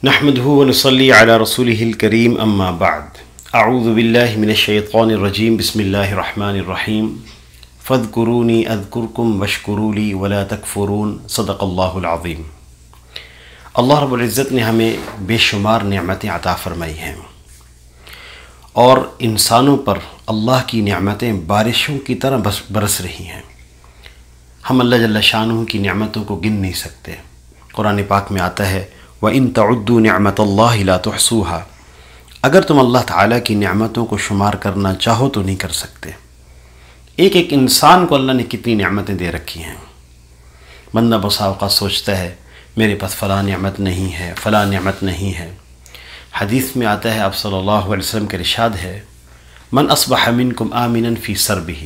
نحمده ونصلي على رسوله الكريم اما بعد اعوذ باللہ من الشیطان الرجیم بسم اللہ الرحمن الرحیم فاذکرونی اذکرکم واشکروا لی ولا تکفرون صدق اللہ العظیم۔ اللہ رب العزت نے ہمیں بے شمار نعمتیں عطا فرمائی ہیں اور انسانوں پر اللہ کی نعمتیں بارشوں کی طرح برس رہی ہیں۔ ہم اللہ جل شانہ کی نعمتوں کو گن نہیں سکتے۔ قرآن پاک میں آتا ہے وَإِن تَعُدُّوا نِعْمَةَ اللَّهِ لَا تُحْصُوهَا، اگر تم اللہ تعالیٰ کی نعمتوں کو شمار کرنا چاہو تو نہیں کر سکتے۔ ایک ایک انسان کو اللہ نے کتنی نعمتیں دے رکھی ہیں۔ بندہ بسا اوقات سوچتا ہے میرے پاس فلاں نعمت نہیں ہے، فلاں نعمت نہیں ہے۔ حدیث میں آتا ہے آپ صلی اللہ علیہ وسلم کا ارشاد ہے من اصبح منکم آمنا فی سربہ،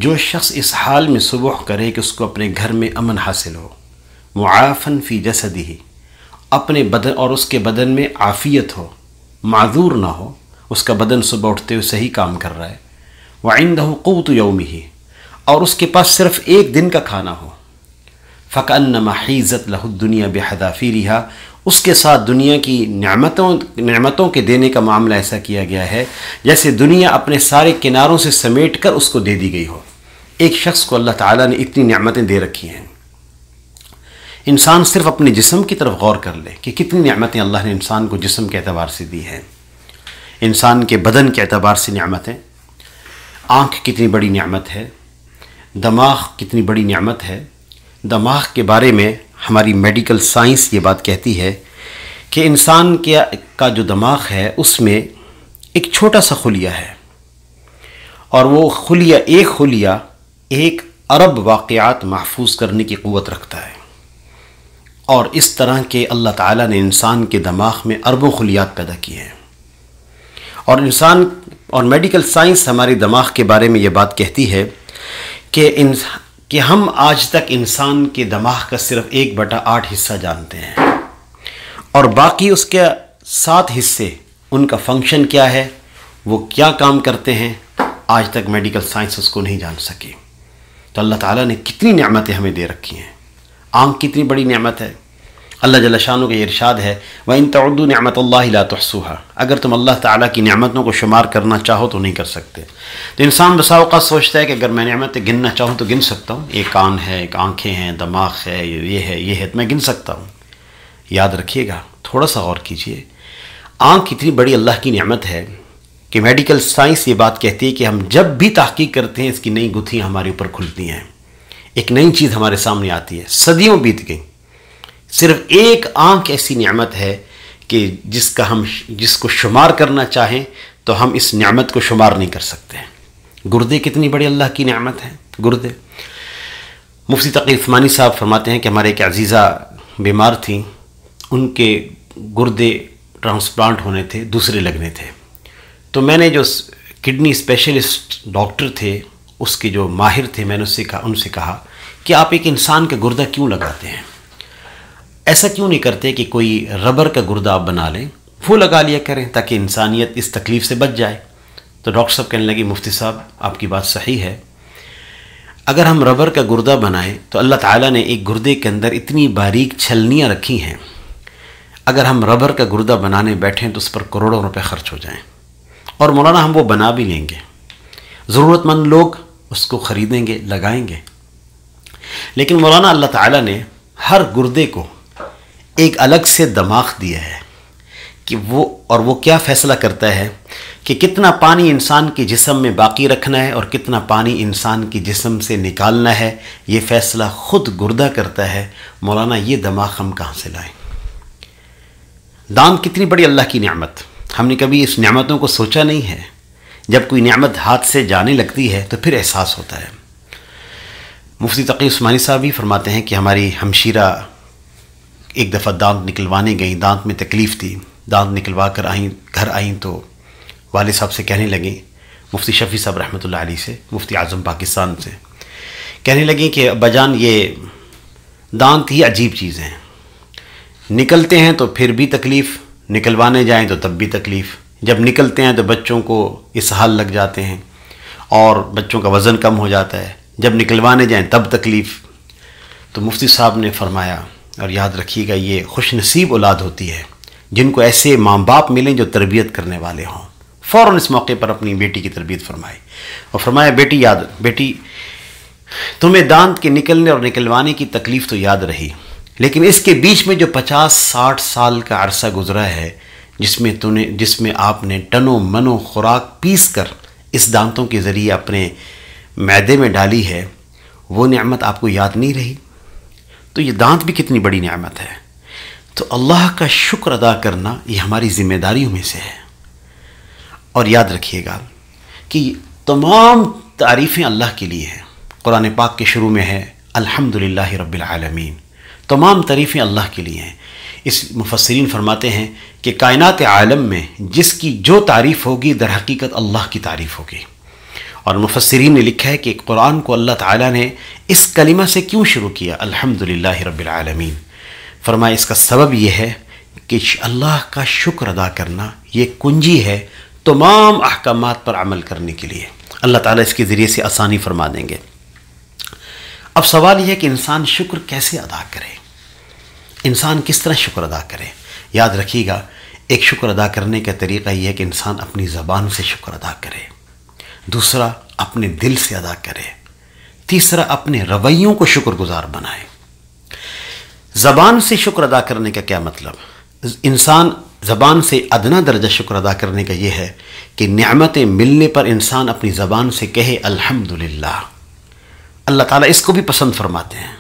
جو شخص اس حال میں صبح کرے کہ اس کو اپنے گھر میں امن حاصل ہو، معافن فی جسدہ، اپنے بدن اور اس کے بدن میں عافیت ہو، معذور نہ ہو، اس کا بدن صبح اٹھتے ہوئے صحیح کام کر رہا ہے، وعندہ قوت یومہ، اور اس کے پاس صرف ایک دن کا کھانا ہو، فکأنما حیزت لہ الدنیا بحذافیرہا، اس کے ساتھ دنیا کی نعمتوں کے دینے کا معاملہ ایسا کیا گیا ہے جیسے دنیا اپنے سارے کناروں سے سمیٹ کر اس کو دے دی گئی ہو۔ ایک شخص کو اللہ تعالیٰ نے اتنی نعمتیں دے رکھی ہیں۔ انسان صرف اپنے جسم کی طرف غور کر لے کہ کتنی نعمتیں اللہ نے انسان کو جسم کے اعتبار سے دی ہیں، انسان کے بدن کے اعتبار سے نعمتیں۔ آنکھ کتنی بڑی نعمت ہے، دماغ کتنی بڑی نعمت ہے۔ دماغ کے بارے میں ہماری میڈیکل سائنس یہ بات کہتی ہے کہ انسان کا جو دماغ ہے اس میں ایک چھوٹا سا خلیہ ہے، اور وہ خلیہ ایک ارب واقعات محفوظ کرنے کی قوت رکھتا ہے، اور اس طرح کے اللہ تعالیٰ نے انسان کے دماغ میں اربوں خلیات پیدا کیے ہیں۔ اور میڈیکل سائنس ہماری دماغ کے بارے میں یہ بات کہتی ہے کہ ہم آج تک انسان کے دماغ کا صرف 1/8 حصہ جانتے ہیں، اور باقی اس کے 7 حصے ان کا فنکشن کیا ہے، وہ کیا کام کرتے ہیں، آج تک میڈیکل سائنس اس کو نہیں جان سکی۔ تو اللہ تعالیٰ نے کتنی نعمتیں ہمیں دے رکھی ہیں۔ آنکھ کتنی بڑی نعمت ہے۔ اللہ جل شانہ کا یہ ارشاد ہے وَإِن تَعُدُّوا نِعْمَةَ اللَّهِ لَا تُحْصُوهَا، اگر تم اللہ تعالیٰ کی نعمتوں کو شمار کرنا چاہو تو نہیں کر سکتے۔ تو انسان بسا اوقات سوچتا ہے کہ اگر میں نعمتیں گننا چاہوں تو گن سکتا ہوں، ایک کان ہے، ایک آنکھیں ہیں، دماغ ہے، یہ ہے تو میں گن سکتا ہوں۔ یاد رکھیے گا، تھوڑا سا غور کیجئے، آنکھ اتنی بڑی اللہ کی نعمت ہے کہ میڈیکل سائنس یہ بات کہتی ہے کہ ہم جب بھی تحقیق کرتے ہیں اس کی نئی گتھیاں ہمارے اوپر کھلتی ہیں، ایک نئی چیز ہمارے سامنے آتی ہے۔ صدیوں بیت گئیں، صرف ایک آنکھ ایسی نعمت ہے کہ جس کو شمار کرنا چاہیں تو ہم اس نعمت کو شمار نہیں کر سکتے۔ گردے کتنی بڑی اللہ کی نعمت ہیں، گردے۔ مفتی تقی عثمانی صاحب فرماتے ہیں کہ ہمارے ایک عزیزہ بیمار تھیں، ان کے گردے ٹرانسپلانٹ ہونے تھے، دوسرے لگنے تھے۔ تو میں نے جو کڈنی اسپیشلسٹ ڈاکٹر تھے، اس کے جو ماہر تھے، میں نے ان سے کہا کہ آپ ایک انسان کا گردہ کیوں لگاتے ہیں؟ ایسا کیوں نہیں کرتے کہ کوئی ربر کا گردہ آپ بنا لیں، وہ لگا لیا کریں تاکہ انسانیت اس تکلیف سے بچ جائے۔ تو ڈاکٹر صاحب کہنے لگے مفتی صاحب آپ کی بات صحیح ہے، اگر ہم ربر کا گردہ بنائیں تو اللہ تعالیٰ نے ایک گردے کے اندر اتنی باریک چھلنیاں رکھی ہیں، اگر ہم ربر کا گردہ بنانے بیٹھیں تو اس پر کروڑوں روپے خرچ ہو جائیں، اور مولانا ہم وہ بنا بھی لیں گے، ضرورت مند لوگ اس کو خریدیں گے، لگائیں گے، لیکن مولانا اللہ تعالیٰ نے ہر گردے کو ایک الگ سے دماغ دیا ہے کہ وہ کیا فیصلہ کرتا ہے کہ کتنا پانی انسان کے جسم میں باقی رکھنا ہے اور کتنا پانی انسان کے جسم سے نکالنا ہے، یہ فیصلہ خود گردہ کرتا ہے۔ مولانا یہ دماغ ہم کہاں سے لائیں؟ دانت کتنی بڑی اللہ کی نعمت، ہم نے کبھی اس نعمتوں کو سوچا نہیں ہے۔ جب کوئی نعمت ہاتھ سے جانے لگتی ہے تو پھر احساس ہوتا ہے۔ مفتی تقی عثمانی صاحب بھی فرماتے ہیں کہ ہماری ہمشیرہ ایک دفعہ دانت نکلوانے گئیں، دانت میں تکلیف تھی، دانت نکلوا کر گھر آئیں تو والد صاحب سے کہنے لگیں، مفتی شفیع صاحب رحمۃ اللہ علیہ سے، مفتی اعظم پاکستان سے، کہنے لگیں کہ ابا جان یہ دانت ہی عجیب چیز ہیں، نکلتے ہیں تو پھر بھی تکلیف، نکلوانے جائیں تو تب بھی تکلیف، جب نکلتے ہیں تو بچوں کو اسہال لگ جاتے ہیں اور بچوں کا وزن کم ہو جاتا ہے، جب نکلوانے جائیں تب تکلیف۔ تو مفتی صاحب نے فرمایا اور یاد رکھیے گا یہ خوش نصیب اولاد ہوتی ہے جن کو ایسے ماں باپ ملیں جو تربیت کرنے والے ہوں۔ فوراً اس موقع پر اپنی بیٹی کی تربیت فرمائی اور فرمایا بیٹی تمہیں دانت کے نکلنے اور نکلوانے کی تکلیف تو یاد رہی، لیکن اس کے بیچ میں جو 50-60 سال کا عرصہ گزرا ہے جس میں آپ نے ٹنوں منوں خوراک پیس کر اس دانتوں کے ذریعے اپنے معدے میں ڈالی ہے، وہ نعمت آپ کو یاد نہیں رہی؟ تو یہ دانت بھی کتنی بڑی نعمت ہے۔ تو اللہ کا شکر ادا کرنا یہ ہماری ذمہ داریوں میں سے ہے۔ اور یاد رکھیے گا کہ تمام تعریفیں اللہ کے لیے ہیں۔ قرآن پاک کے شروع میں ہے الحمدللہ رب العالمین، تمام تعریفیں اللہ کے لیے ہیں۔ اس مفسرین فرماتے ہیں کہ کائنات عالم میں جس کی جو تعریف ہوگی در حقیقت اللہ کی تعریف ہوگی۔ اور مفسرین نے لکھا ہے کہ قرآن کو اللہ تعالیٰ نے اس کلمہ سے کیوں شروع کیا الحمدللہ رب العالمین؟ فرمایا اس کا سبب یہ ہے کہ اللہ کا شکر ادا کرنا یہ کنجی ہے تمام احکامات پر عمل کرنے کے لیے۔ اللہ تعالیٰ اس کے ذریعے سے آسانی فرما دیں گے۔ اب سوال یہ ہے کہ انسان شکر کیسے ادا کرے، انسان کس طرح شکر ادا کرے؟ یاد رکھیے گا ایک شکر ادا کرنے کا طریقہ یہ ہے کہ انسان اپنی زبان سے شکر ادا کرے، دوسرا اپنے دل سے ادا کرے، تیسرا اپنے رویوں کو شکر گزار بنائے۔ زبان سے شکر ادا کرنے کا کیا مطلب؟ انسان زبان سے ادنا درجہ شکر ادا کرنے کا یہ ہے کہ نعمتیں ملنے پر انسان اپنی زبان سے کہے الحمدللہ۔ اللہ تعالیٰ اس کو بھی پسند فرماتے ہیں۔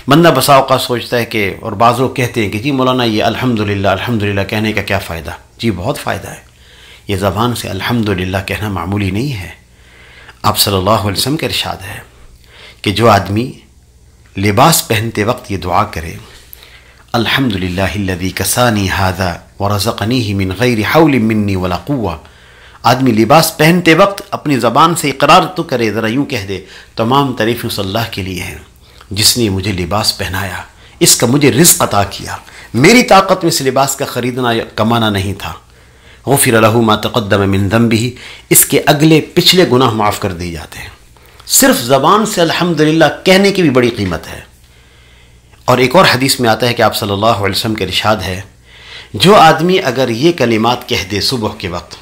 بندہ بسا اوقات سوچتا ہے کہ اور بعض لوگ کہتے ہیں کہ جی مولانا یہ الحمدللہ کہنے کا کیا فائدہ؟ جی بہت فائدہ ہے۔ یہ زبان سے الحمدللہ کہنا معمولی نہیں ہے۔ آپ صلی اللہ علیہ وسلم کا ارشاد ہے کہ جو آدمی لباس پہنتے وقت یہ دعا کرے الحمدللہ الذی کسانی ھذا ورزقنیہ من غیر حول منی ولا قوہ، آدمی لباس پہنتے وقت اپنی زبان سے اقرار تو کرے، ذرا یوں کہہ دے تمام تعریفیں اس اللہ کے لیے ہیں جس نے مجھے لباس پہنایا، اس کا مجھے رزق عطا کیا، میری طاقت میں اس لباس کا خریدنا یا کمانا نہیں تھا۔ غفر لہ ما تقدم من ذنبہ، اس کے اگلے پچھلے گناہ معاف کر دیے جاتے ہیں۔ صرف زبان سے الحمدللہ کہنے کی بھی بڑی قیمت ہے۔ اور ایک اور حدیث میں آتا ہے کہ آپ صلی اللہ علیہ وسلم کے ارشاد ہے جو آدمی اگر یہ کلمات کہہ دے صبح کے وقت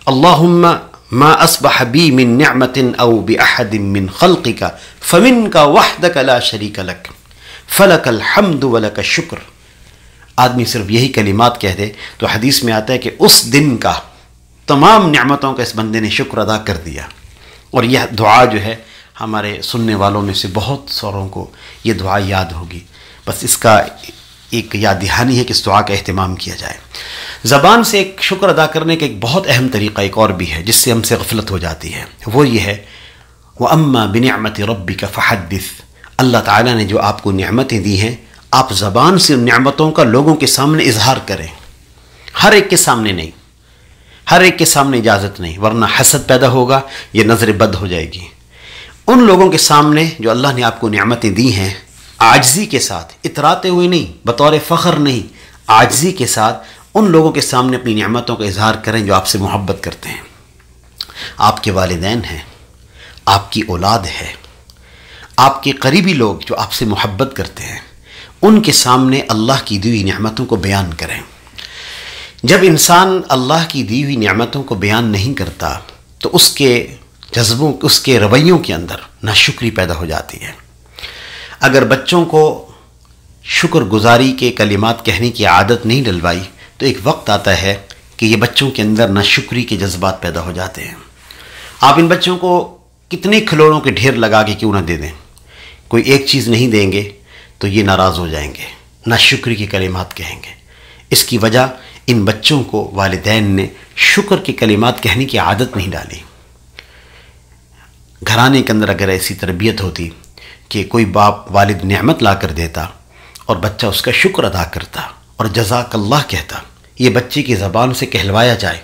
اللہم ما اصبح بی من نعمت او باحد من خلقک فمنک وحدک لا شریک لک فلک الحمد ولک الشکر، آدمی صرف یہی کلمات کہہ دے تو حدیث میں آتا ہے کہ اس دن کا تمام نعمتوں کا اس بندے نے شکر ادا کر دیا۔ اور یہ دعا جو ہے ہمارے سننے والوں میں سے بہت ساروں کو یہ دعا یاد ہوگی، بس اس کا ایک یاد دہانی ہے کہ اس دعا کا اہتمام کیا جائے۔ زبان سے ایک شکر ادا کرنے کا ایک بہت اہم طریقہ ایک اور بھی ہے جس سے ہم سے غفلت ہو جاتی ہے، وہ یہ ہے وَأَمَّا بِنِعْمَةِ رَبِّكَ فَحَدِّثْ، اللہ تعالیٰ نے جو آپ کو نعمتیں دی ہیں آپ زبان سے ان نعمتوں کا لوگوں کے سامنے اظہار کریں، ہر ایک کے سامنے نہیں، ہر ایک کے سامنے اجازت نہیں، ورنہ حسد پیدا ہوگا، یہ نظر بد ہو جائے گی۔ ان لوگوں کے سامنے جو اللہ نے آپ کو نعمتیں دی ہیں عاجزی کے ساتھ، اتراتے ہوئے نہیں، بطور فخر نہیں، عاجزی کے ساتھ ان لوگوں کے سامنے اپنی نعمتوں کا اظہار کریں جو آپ سے محبت کرتے ہیں۔ آپ کے والدین ہیں، آپ کی اولاد ہے، آپ کے قریبی لوگ جو آپ سے محبت کرتے ہیں، ان کے سامنے اللہ کی دی ہوئی نعمتوں کو بیان کریں۔ جب انسان اللہ کی دی ہوئی نعمتوں کو بیان نہیں کرتا تو اس کے جذبوں، اس کے رویوں کے اندر ناشکری پیدا ہو جاتی ہے۔ اگر بچوں کو شکر گزاری کے کلمات کہنے کی عادت نہیں ڈلوائی تو ایک وقت آتا ہے کہ یہ بچوں کے اندر ناشکری کے جذبات پیدا ہو جاتے ہیں۔ آپ ان بچوں کو کتنے کھلونوں کے ڈھیر لگا کے کیوں نہ دے دیں، کوئی ایک چیز نہیں دیں گے تو یہ ناراض ہو جائیں گے، ناشکری کے کلمات کہیں گے۔ اس کی وجہ ان بچوں کو والدین نے شکر کے کلمات کہنے کی عادت نہیں ڈالی۔ گھرانے کے اندر اگر ایسی تربیت ہوتی کہ کوئی باپ والد نعمت لا کر دیتا اور بچہ اس کا شکر ادا کرتا اور جزاک اللہ کہتا، یہ بچے کی زبان سے کہلوایا جائے،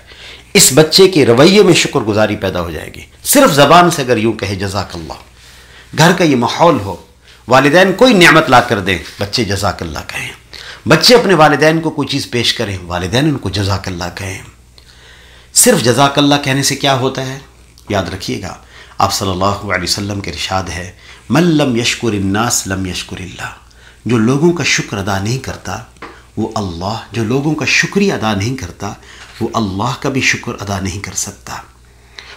اس بچے کے رویے میں شکر گزاری پیدا ہو جائے گی۔ صرف زبان سے اگر یوں کہے جزاک اللہ، گھر کا یہ ماحول ہو، والدین کوئی نعمت لا کر دیں بچے جزاک اللہ کہیں، بچے اپنے والدین کو کوئی چیز پیش کریں والدین ان کو جزاک اللہ کہیں۔ صرف جزاک اللہ کہنے سے کیا ہوتا ہے؟ یاد رکھیے گا آپ صلی اللہ علیہ وسلم کے ارشاد ہے من لم یشکر الناس لم یشکر اللہ، جو لوگوں کا شکر ادا نہیں کرتا وہ اللہ، جو لوگوں کا شکریہ ادا نہیں کرتا وہ اللہ کا بھی شکر ادا نہیں کر سکتا۔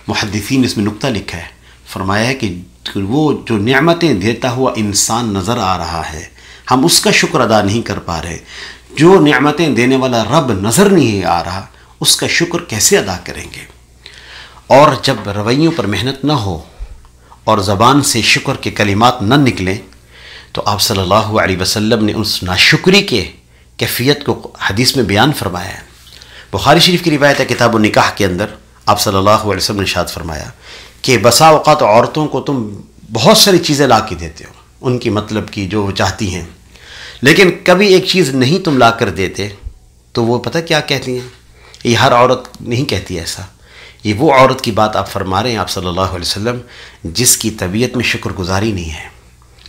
محدثین اس میں نقطہ لکھا ہے، فرمایا ہے کہ وہ جو نعمتیں دیتا ہوا انسان نظر آ رہا ہے، ہم اس کا شکر ادا نہیں کر پا رہے، جو نعمتیں دینے والا رب نظر نہیں آ رہا اس کا شکر کیسے ادا کریں گے؟ اور جب رویوں پر محنت نہ ہو اور زبان سے شکر کے کلمات نہ نکلیں تو آپ صلی اللہ علیہ وسلم نے اس ناشکری کے کیفیت کو حدیث میں بیان فرمایا ہے۔ بخاری شریف کی روایت ہے کتاب النکاح کے اندر، آپ صلی اللہ علیہ وسلم نے ارشاد فرمایا کہ بسا اوقات عورتوں کو تم بہت ساری چیزیں لا کے دیتے ہو، ان کی مطلب کی جو وہ چاہتی ہیں، لیکن کبھی ایک چیز نہیں تم لا کر دیتے تو وہ پتہ کیا کہتی ہیں؟ یہ ہر عورت نہیں کہتی ایسا، یہ وہ عورت کی بات آپ فرما رہے ہیں آپ صلی اللہ علیہ وسلم جس کی طبیعت میں شکر گزاری نہیں ہے۔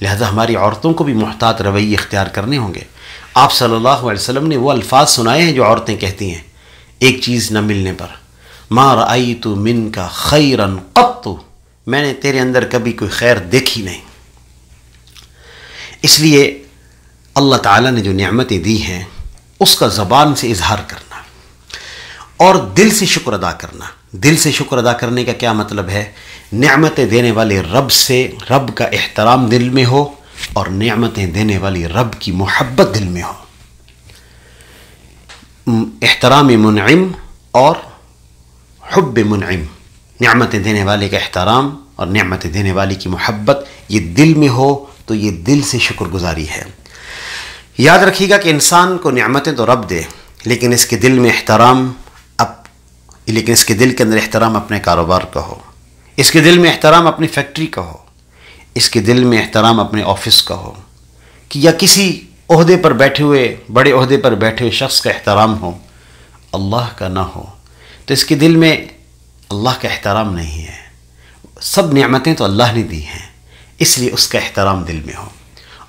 لہذا ہماری عورتوں کو بھی محتاط رویے اختیار کرنے ہوں گے۔ آپ صلی اللہ علیہ وسلم نے وہ الفاظ سنائے ہیں جو عورتیں کہتی ہیں ایک چیز نہ ملنے پر، ما رأیت منک خیرا قط، میں نے تیرے اندر کبھی کوئی خیر دیکھی نہیں۔ اس لیے اللہ تعالیٰ نے جو نعمتیں دی ہیں اس کا زبان سے اظہار کرنا اور دل سے شکر ادا کرنا۔ دل سے شکر ادا کرنے کا کیا مطلب ہے؟ نعمتیں دینے والے رب سے، رب کا احترام دل میں ہو اور نعمتیں دینے والی رب کی محبت دل میں ہو۔ احترام منعم اور حب منعم، نعمتیں دینے والے کا احترام اور نعمتیں دینے والی کی محبت یہ دل میں ہو تو یہ دل سے شکر گزاری ہے۔ یاد رکھیے گا کہ انسان کو نعمتیں تو رب دے، لیکن اس کے دل میں احترام، لیکن اس کے دل کے اندر احترام اپنے کاروبار کا ہو، اس کے دل میں احترام اپنی فیکٹری کا ہو، اس کے دل میں احترام اپنے آفس کا ہو، کہ یا کسی عہدے پر بیٹھے ہوئے، بڑے عہدے پر بیٹھے ہوئے شخص کا احترام ہو، اللہ کا نہ ہو، تو اس کے دل میں اللہ کا احترام نہیں ہے۔ سب نعمتیں تو اللہ نے دی ہیں، اس لیے اس کا احترام دل میں ہو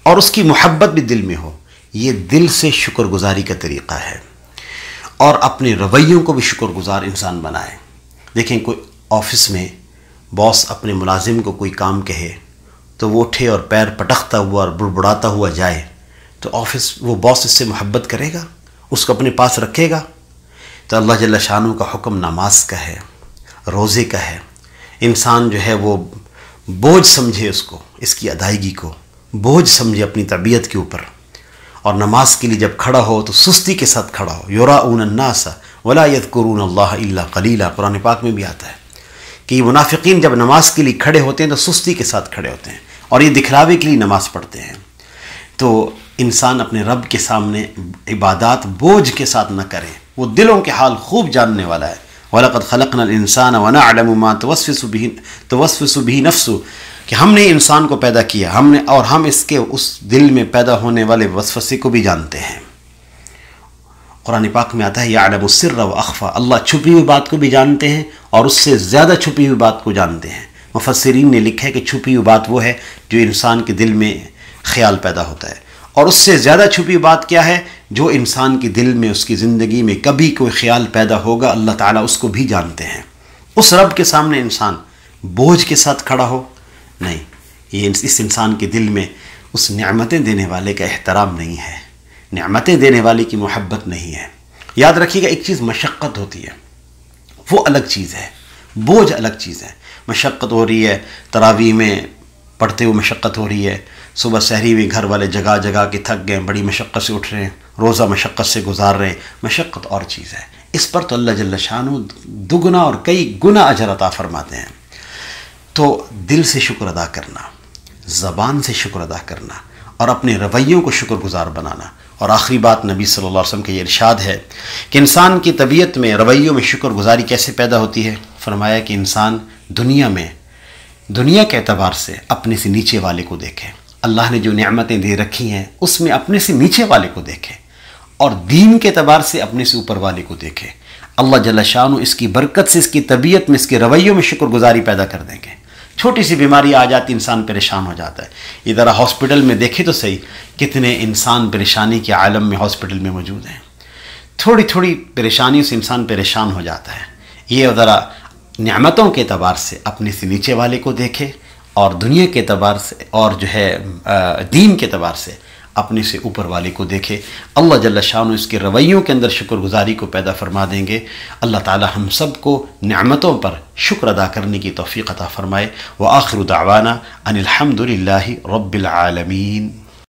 اور اس کی محبت بھی دل میں ہو۔ یہ دل سے شکر گزاری کا طریقہ ہے، اور اپنے رویوں کو بھی شکر گزار انسان بنائے۔ دیکھیں کوئی آفس میں باس اپنے ملازم کو کوئی کام کہے تو وہ اٹھے اور پیر پٹکتا ہوا اور بڑبڑاتا ہوا جائے تو وہ باس اس سے محبت کرے گا، اس کو اپنے پاس رکھے گا؟ تو اللہ جل شانہ کا حکم نماز کا ہے، روزے کا ہے۔ انسان جو ہے وہ بوجھ سمجھے اس کو، اس کی ادائیگی کو بوجھ سمجھے اپنی طبیعت کے اوپر، اور نماز کے لیے جب کھڑا ہو تو سستی کے ساتھ کھڑا ہو۔ یراؤن الناس ولا یذکرون اللہ الا قلیلا، قرآن پاک میں بھی آتا ہے کہ یہ منافقین جب نماز کے لیے کھڑے ہوتے ہیں تو سستی کے ساتھ کھڑے ہوتے ہیں اور یہ دکھلاوے کے لیے نماز پڑھتے ہیں۔ تو انسان اپنے رب کے سامنے عبادات بوجھ کے ساتھ نہ کرے، وہ دلوں کے حال خوب جاننے والا ہے۔ وَلَقَدْ خَلَقْنَا الْإِنسَانَ وَنَعْلَمُ مَا تُوَسْوِسُ بِهِ نَفْسُهُ، کہ ہم نے انسان کو پیدا کیا، اور ہم اس کے اس دل میں پیدا ہونے والے وسوسے کو بھی جانتے ہیں۔ قرآن پاک میں آتا ہے یعلم السر وَأَخْفَى، اللہ چھپی ہوئی بات کو بھی جانتے ہیں اور اس سے زیادہ چھپی ہوئی بات کو جانتے ہیں۔ مفسرین نے لکھا ہے کہ چھپی ہوئی بات وہ ہے جو انسان کے دل میں خیال پیدا ہوتا ہے، اور اس سے زیادہ چھپی ہوئی بات کیا ہے؟ جو انسان کے دل میں، اس کی زندگی میں کبھی کوئی خیال پیدا ہوگا، اللہ تعالیٰ اس کو بھی جانتے ہیں۔ اس رب کے سامنے انسان بوجھ کے ساتھ کھڑا ہو نہیں، یہ اس انسان کے دل میں اس نعمتیں دینے والے کا احترام نہیں ہے، نعمتیں دینے والے کی محبت نہیں ہے۔ یاد رکھیے گا ایک چیز مشقت ہوتی ہے، وہ الگ چیز ہے، بوجھ الگ چیز ہے۔ مشقت ہو رہی ہے، تراویح میں پڑھتے ہوئے مشقت ہو رہی ہے، صبح سحری میں گھر والے جگا جگا کے تھک گئے، بڑی مشقت سے اٹھ رہے ہیں، روزہ مشقت سے گزار رہے ہیں، مشقت اور چیز ہے۔ اس پر تو اللہ جل شانہ دگنا اور کئی گنا اجر عطا فرماتے ہیں۔ تو دل سے شکر ادا کرنا، زبان سے شکر ادا کرنا اور اپنے رویوں کو شکر گزار بنانا۔ اور آخری بات نبی صلی اللہ علیہ وسلم کا یہ ارشاد ہے کہ انسان کی طبیعت میں، رویوں میں شکر گزاری کیسے پیدا ہوتی ہے؟ فرمایا کہ انسان دنیا کے اعتبار سے اپنے سے نیچے والے کو دیکھے، اللہ نے جو نعمتیں دے رکھی ہیں اس میں اپنے سے نیچے والے کو دیکھے، اور دین کے اعتبار سے اپنے سے اوپر والے کو دیکھے۔ اللہ جل شانہ اس کی برکت سے، اس کی طبیعت میں، اس کے رویوں میں شکر گزاری پیدا کر دیں گے۔ چھوٹی سی بیماری آ جاتی، انسان پریشان ہو جاتا ہے۔ یہ ذرا ہاسپٹل میں دیکھے تو صحیح، کتنے انسان پریشانی کے عالم میں ہاسپٹل میں موجود ہیں۔ تھوڑی تھوڑی پریشانیوں سے انسان پریشان ہو جاتا ہے۔ یہ ذرا نعمتوں کے اعتبار سے اپنے سے نیچے والے کو دیکھے، اور دنیا کے اعتبار سے اور جو ہے دین کے اعتبار سے اپنے سے اوپر والے کو دیکھے۔ اللہ جل شانہ اس کے رویوں کے اندر شکر گزاری کو پیدا فرما دیں گے۔ اللہ تعالی ہم سب کو نعمتوں پر شکر ادا کرنے کی توفیق عطا فرمائے۔ وآخر دعوانا ان الحمد للہ رب العالمین۔